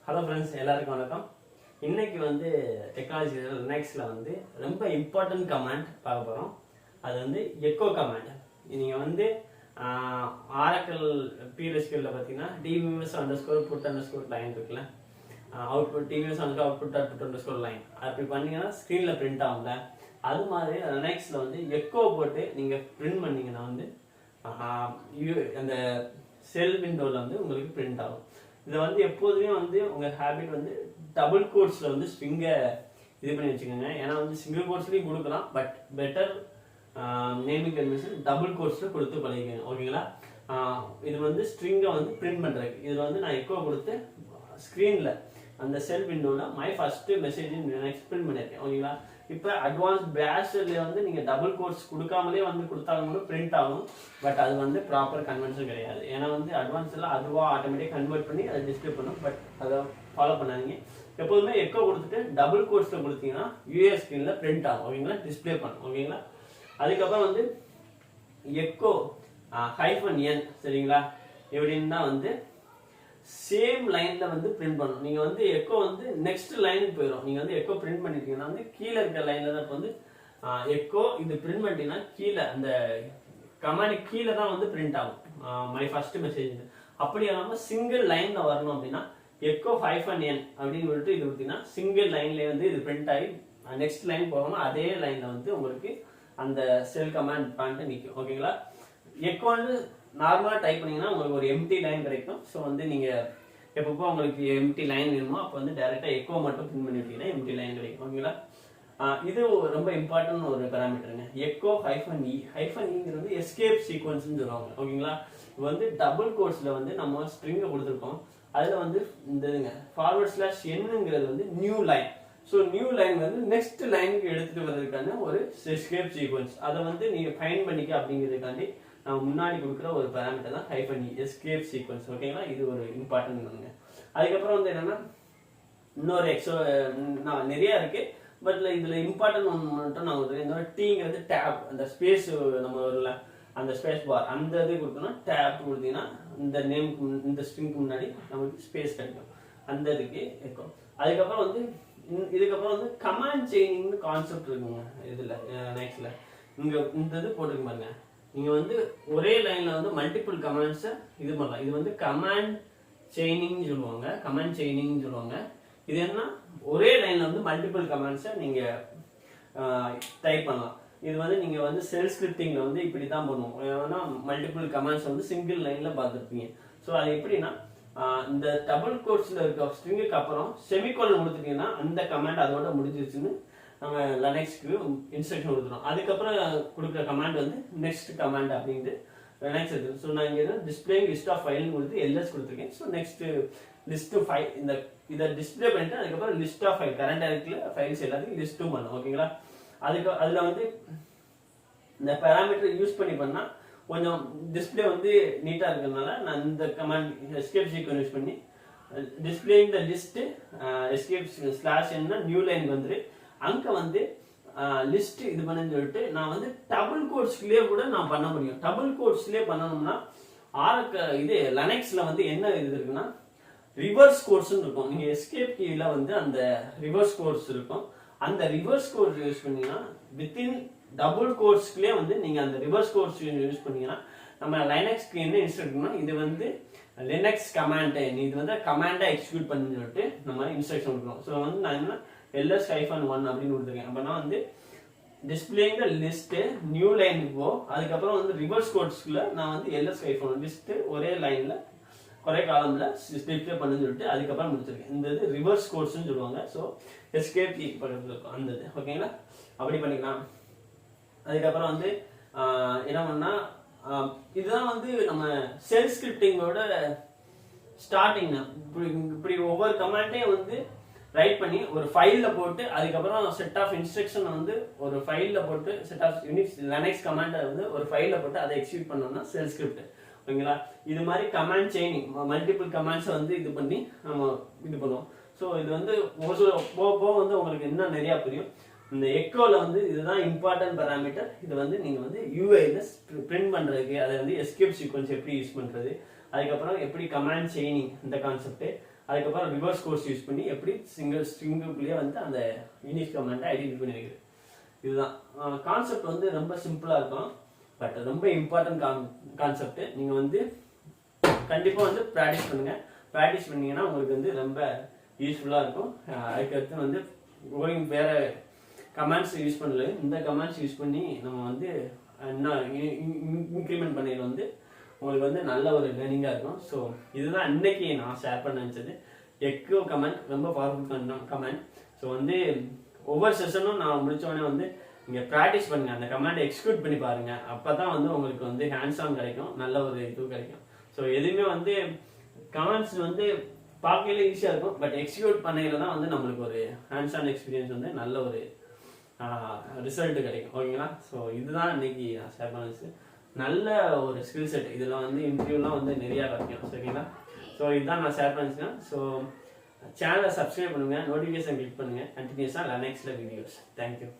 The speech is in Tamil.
ஹலோ ஃப்ரெண்ட்ஸ், எல்லாருக்கும் வணக்கம். இன்னைக்கு வந்து டெக்னாலஜி லினக்ஸில் வந்து ரொம்ப இம்பார்ட்டன்ட் கமாண்ட் பார்க்க போகிறோம். அது வந்து எக்கோ கமாண்ட். நீங்கள் வந்து ஆரக்கிள் PLSQL பார்த்தீங்கன்னா dvs_put_ லைன் இருக்குல்ல, அவுட்புட் dvs_output லைன் அப்படி பண்ணீங்கன்னா ஸ்க்ரீனில் பிரிண்ட் ஆகும்ல, அது மாதிரி லினக்ஸில் வந்து எக்கோ போட்டு நீங்கள் பிரிண்ட் பண்ணீங்கன்னா வந்து அந்த செல் விண்டோவில் வந்து உங்களுக்கு பிரிண்ட் ஆகும். இதை வந்து எப்போதுமே வந்து உங்கள் ஹேபிட் வந்து டபுள் கோட்ஸில் வந்து ஸ்ட்ரிங்கை இது பண்ணி வச்சுக்கோங்க. ஏன்னா வந்து சிங்கிள் கோட்ஸ்லையும் கொடுக்கலாம், but better naming convention double கோட்ஸில் கொடுத்து பழகிக்கோங்க. ஓகேங்களா? இது வந்து ஸ்ட்ரிங்கை வந்து பிரிண்ட் பண்ணுறதுக்கு இதில் வந்து நான் எக்கோ கொடுத்து ஸ்க்ரீனில் அந்த செல் விண்டோவில் மை ஃபஸ்ட்டு மெசேஜ் பிரிண்ட் பண்ணியிருக்கேன். ஓகேங்களா? இப்போ அட்வான்ஸ் பேஷில் வந்து நீங்கள் டபுள் கோட்ஸ் கொடுக்காமலே வந்து கொடுத்தாலும் கூட பிரிண்ட் ஆகும், பட் அது வந்து ப்ராப்பர் கன்வென்ஷன் கிடையாது. ஏன்னா வந்து அட்வான்ஸில் அதுவாக ஆட்டோமேட்டிக் கன்வெர்ட் பண்ணி அதை டிஸ்பிளே பண்ணும், பட் அதை ஃபாலோ பண்ணாதீங்க. எப்போதுமே எக்கோ கொடுத்துட்டு டபுள் கோட்ஸில் கொடுத்தீங்கன்னா யூஎஸ் ஸ்க்ரீனில் பிரிண்ட் ஆகும். ஓகேங்களா? டிஸ்பிளே பண்ணும். ஓகேங்களா? அதுக்கப்புறம் வந்து எக்கோ -n சரிங்களா, எப்படின்னா வந்து சேம் லைன்ல வந்து பிரிண்ட் பண்ணணும். நீங்க வந்து எக்கோ வந்து நெக்ஸ்ட் லைனுக்கு போயிடும். நீங்க வந்து எக்கோ பிரிண்ட் பண்ணிட்டீங்கன்னா வந்து கீழே இருக்க லைன்ல தான் இப்போ வந்து எக்கோ இது பிரிண்ட் பண்ணிட்டீங்கன்னா கீழே அந்த கமாண்ட் கீழே தான் வந்து பிரிண்ட் ஆகும் மை ஃபர்ஸ்ட் மெசேஜ். அப்படி இல்லாமல் சிங்கிள் லைன்ல வரணும் அப்படின்னா எக்கோ -n அப்படின்னு சொல்லிட்டு இது கொடுத்தீங்கன்னா சிங்கிள் லைன்ல வந்து இது பிரிண்ட் ஆகி நெக்ஸ்ட் லைன் போகாம அதே லைன்ல வந்து உங்களுக்கு அந்த செல் கமாண்ட் பாயிண்ட் நிற்கும். ஓகேங்களா? எக்கோ வந்து நார்மலாக டைப் பண்ணிங்கன்னா உங்களுக்கு ஒரு எம்டி லைன் கிடைக்கும். ஸோ வந்து நீங்கள் எப்பப்போ உங்களுக்கு எம்டி லைன் வேணுமோ அப்போ வந்து டேரெக்டாக எக்கோ மட்டும் பிரிண்ட் பண்ணி விட்டீங்கன்னா எம்டி லைன் கிடைக்கும். ஓகேங்களா? இது ரொம்ப இம்பார்ட்டன்ட் ஒரு பேராமீட்டருங்க. எக்கோ -e எஸ்கேப் சீக்வன்ஸ்னு சொல்லுவாங்க. ஓகேங்களா? இது வந்து டபுள் கோட்ஸில் வந்து நம்ம ஸ்ட்ரிங்கை கொடுத்துருக்கோம். அதில் வந்து இந்த /n வந்து new line. So new line வந்து நெக்ஸ்ட் லைனுக்கு எடுத்துகிட்டு வர்றதுக்கான ஒரு எஸ்கேப் சீக்வன்ஸ். அதை வந்து நீங்கள் ஃபைண்ட் பண்ணிக்க அப்படிங்கிறதுக்காண்டி நம்ம முன்னாடி கொடுக்குற ஒரு பேராமீட்டர் தான் -e எஸ்கேப் சீக்வன்ஸ். ஓகேங்களா? இது ஒரு இம்பார்ட்டன்ட் ஒன்றுங்க. அதுக்கப்புறம் வந்து என்னன்னா இன்னொரு நிறைய இருக்கு, பட் இதுல இம்பார்ட்டன்ட் ஒன்று மட்டும் நான் கொடுத்துருக்கேன். இந்த டீங்கிறது டேப், அந்த ஸ்பேஸ் நம்ம வரல அந்த ஸ்பேஸ் பார் அந்த இது கொடுத்தோம்னா டேப் கொடுத்தீங்கன்னா இந்த நேமுக்கு இந்த ஸ்ட்ரிங்க்கு முன்னாடி நமக்கு ஸ்பேஸ் கிடைக்கும். அந்த இதுக்கு இருக்கும். அதுக்கப்புறம் வந்து இதுக்கப்புறம் வந்து கமாண்ட் செயினிங்னு கான்செப்ட் இருக்குங்க இதுல நெக்ஸ்ட்ல இங்க இந்த இது போட்டுருக்கு பாருங்க. நீங்க வந்து ஒரே லைன்ல வந்து மல்டிபிள் கமாண்ட்ஸை இது பண்ணலாம். இது வந்து கமாண்ட் செயினிங் சொல்லுவாங்க. இது என்ன, ஒரே லைன்ல வந்து மல்டிபிள் கமாண்ட்ஸை நீங்க டைப் பண்ணலாம். இது வந்து நீங்க வந்து செல் ஸ்கிரிப்டிங்ல வந்து இப்படி தான் பண்ணுவோம். ஏன்னா மல்டிபிள் கமாண்ட்ஸ் வந்து சிங்கிள் லைன்ல பார்த்துருப்பீங்க. ஸோ அது எப்படின்னா இந்த டபுள் கோட்ஸ்ல இருக்க ஸ்ட்ரிங்குக்கு அப்புறம் செமிகோலன் கொடுத்துட்டீங்கன்னா அந்த கமாண்ட் அதோட முடிஞ்சிருச்சுன்னு நம்ம லினக்ஸ்க்கு இன்ஸ்ட்ரக்ஷன் கொடுத்துரும். அதுக்கப்புறம் கொடுக்குற கமாண்ட் வந்து நெக்ஸ்ட் கமாண்ட் அப்படின்ட்டு லினக்ஸ் இருக்கு. ஸோ நான் இங்கே டிஸ்பிளேயிங் லிஸ்ட் ஆஃப் ஃபைல்னு கொடுத்து எல்எஸ் கொடுத்துருக்கேன். ஸோ நெக்ஸ்ட் லிஸ்ட் ஃபைல் இதை டிஸ்பிளே பண்ணிட்டு அதுக்கப்புறம் லிஸ்ட் ஆஃப் ஃபைல் கரண்ட் டைரக்ட்ல ஃபைல்ஸ் எல்லாத்தையும் லிஸ்ட்டும் பண்ணும். ஓகேங்களா? அதில் வந்து இந்த பேராமீட்டர் யூஸ் பண்ணா கொஞ்சம் டிஸ்பிளே வந்து நீட்டாக இருக்கிறதுனால நான் இந்த கமாண்ட் எஸ்கேப் சீக்வன்ஸ் யூஸ் பண்ணி displaying the list escape /n new line வந்துரு அங்க வந்து லிஸ்ட் இது பண்ணு சொல்லிட்டு நான் வந்து டபுள் கோட்ஸ்லயே கூட நான் பண்ண முடியும். டபுள் கோட்ஸ்லயே பண்ணணும்னா இது லினக்ஸ்ல வந்து என்ன இது இருக்குன்னா ரிவர்ஸ் கோட்ஸ் இருக்கும். நீங்க எஸ்கேப் கீல வந்து அந்த ரிவர்ஸ் கோட்ஸ் இருக்கும். அந்த ரிவர்ஸ் கோட்ஸ் யூஸ் பண்ணீங்கன்னா வித்தின் டபுள் கோட்ஸ்லயே வந்து நீங்க அந்த ரிவர்ஸ் கோட்ஸ் யூஸ் பண்ணீங்கன்னா நம்ம லினக்ஸ்க்கு என்ன இன்ஸ்ட்ரக்ஷன்னா இது வந்து லினக்ஸ் கமாண்ட் இது வந்து கமாண்டா எக்ஸிக்யூட் பண்ணி சொல்லிட்டு நம்ம இன்ஸ்ட்ரக்ஷன் கொடுக்கணும். ஸோ வந்து நான் என்ன ls-1 அப்படின்னு கொடுத்துருக்கேன். அப்படின்னா வந்து displaying the list new line போ, அதுக்கப்புறம் வந்து ரிவர்ஸ் கோட்ஸ்ல நான் வந்து ls-1 லிஸ்ட் ஒரே லைன்ல ஒரே காலம்ல டிஸ்பிளே பண்ணு சொல்லிட்டு அதுக்கப்புறம் முடிச்சிருக்கேன். இந்த இது ரிவர்ஸ் கோட்ஸ்ன்னு சொல்லுவாங்க. ஸோ எஸ்கேப் பக்கத்துல இருக்கும் அந்த இது. ஓகேங்களா? அப்படி பண்ணிக்கலாம். அதுக்கப்புறம் வந்து என்ன பண்ணா இதுதான் வந்து நம்ம செல் ஸ்கிரிப்டிங்கோட ஸ்டார்டிங். இப்படி ஒவ்வொரு கமாண்டையும் வந்து ரைட் பண்ணி ஒரு ஃபைல்ல போட்டு அதுக்கப்புறம் செட் ஆஃப் இன்ஸ்ட்ரக்ஷன் வந்து ஒரு ஃபைல்ல போட்டு செட் ஆஃப் லினக்ஸ் கமாண்டை வந்து ஒரு ஃபைல்ல போட்டு அதை எக்ஸிக்யூட் பண்ணோம்னா செல் ஸ்கிரிப்ட். ஓகேங்களா? இது மாதிரி கமாண்ட் செயினிங் மல்டிபிள் கமாண்ட்ஸை வந்து இது பண்ணி நம்ம இது பண்ணுவோம். ஸோ இது வந்து போக வந்து உங்களுக்கு இன்னும் நிறைய புரியும். இந்த எக்கோல வந்து இதுதான் இம்பார்ட்டன்ட் பேராமீட்டர். இது வந்து நீங்க வந்து யூஐல பிரிண்ட் பண்றதுக்கு அதை வந்து எஸ்கேப் சீக்வன்ஸ் எப்படி யூஸ் பண்றது, அதுக்கப்புறம் எப்படி கமாண்ட் செயினிங் இந்த கான்செப்ட், அதுக்கப்புறம் ரிவர்ஸ் கோர்ஸ் யூஸ் பண்ணி எப்படி சிங்கிள் ஸ்ட்ரிங்குக்குள்ளேயே வந்து அந்த யூனிக் கமாண்டை ஐடென்டிஃபை பண்ணி வைக்கிறது. இதுதான் கான்செப்ட் வந்து ரொம்ப சிம்பிளாக இருக்கும், பட் ரொம்ப இம்பார்ட்டன்ட் கான்செப்ட். நீங்கள் வந்து கண்டிப்பாக வந்து ப்ராக்டிஸ் பண்ணுங்கள். ப்ராக்டிஸ் பண்ணிங்கன்னா உங்களுக்கு வந்து ரொம்ப யூஸ்ஃபுல்லாக இருக்கும். அதுக்கடுத்து வந்து வேறு கமாண்ட்ஸ் யூஸ் பண்ணல, இந்த கமாண்ட்ஸ் யூஸ் பண்ணி நம்ம வந்து என்ன இன்க்ரிமெண்ட் பண்ணையில் வந்து உங்களுக்கு வந்து நல்ல ஒரு லேர்னிங்காக இருக்கும். ஸோ இதுதான் இன்னைக்கு நான் ஷேர் பண்ண நினச்சது. எக்கோ கமெண்ட் ரொம்ப பவர்ஃபுல் கமெண்ட். ஸோ வந்து ஒவ்வொரு செஷனும் நான் முடித்தோடனே வந்து நீங்கள் ப்ராக்டிஸ் பண்ணுங்கள், அந்த கமெண்டை எக்ஸிக்யூட் பண்ணி பாருங்கள். அப்போ தான் வந்து உங்களுக்கு வந்து ஹேண்ட்ஸ் ஆன் கிடைக்கும், நல்ல ஒரு இது கிடைக்கும். ஸோ எதுவுமே வந்து கமெண்ட்ஸ் வந்து பார்க்கல ஈஸியாக இருக்கும், பட் எக்ஸிக்யூட் பண்ணையில் தான் வந்து நம்மளுக்கு ஒரு ஹேண்ட்ஸ் ஆன் எக்ஸ்பீரியன்ஸ் வந்து நல்ல ஒரு ரிசல்ட் கிடைக்கும். ஓகேங்களா? ஸோ இதுதான் இன்னைக்கு நான் ஷேர் பண்ணது. நல்ல ஒரு ஸ்கில் செட். இதெல்லாம் வந்து இன்டர்வியூலாம் வந்து நிறையா கிடைக்கும். சரிங்களா? ஸோ இதுதான் நான் ஷேர் பண்ணிச்சேன். ஸோ சேனலை சப்ஸ்கிரைப் பண்ணுங்கள், நோட்டிஃபிகேஷன் கிளிக் பண்ணுங்கள். கண்டினியூஸாக நெக்ஸ்ட்ல வீடியோஸ். தேங்க்யூ.